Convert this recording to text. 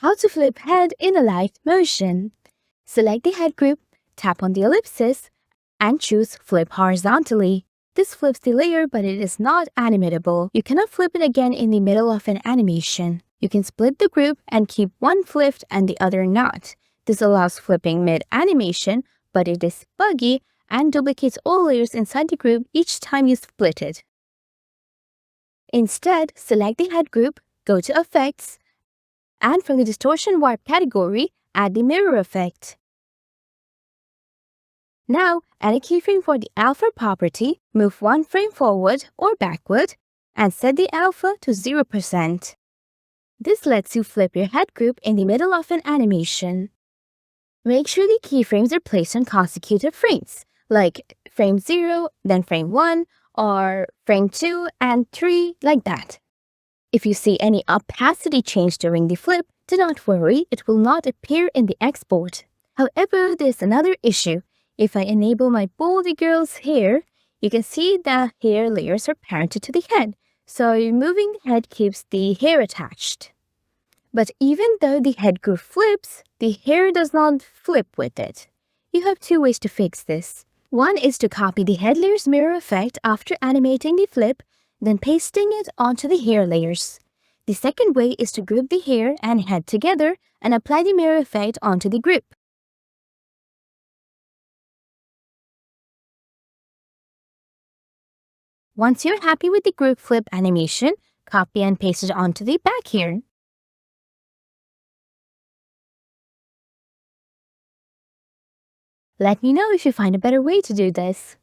How to flip head in Alight Motion. Select the head group, tap on the ellipsis, and choose Flip Horizontally. This flips the layer, but it is not animatable. You cannot flip it again in the middle of an animation. You can split the group and keep one flipped and the other not. This allows flipping mid-animation, but it is buggy and duplicates all layers inside the group each time you split it. Instead, select the head group, go to Effects, and from the Distortion Warp category, add the mirror effect. Now, add a keyframe for the alpha property, move one frame forward or backward, and set the alpha to 0%. This lets you flip your head group in the middle of an animation. Make sure the keyframes are placed on consecutive frames, like frame 0, then frame 1, or frame 2 and 3, like that. If you see any opacity change during the flip, do not worry, it will not appear in the export. However, there's another issue. If I enable my Baldy Girl's hair, you can see the hair layers are parented to the head, so removing the head keeps the hair attached. But even though the head group flips, the hair does not flip with it. You have two ways to fix this. One is to copy the head layer's mirror effect after animating the flip, then pasting it onto the hair layers. The second way is to group the hair and head together and apply the mirror effect onto the group. Once you're happy with the group flip animation, copy and paste it onto the back hair. Let me know if you find a better way to do this.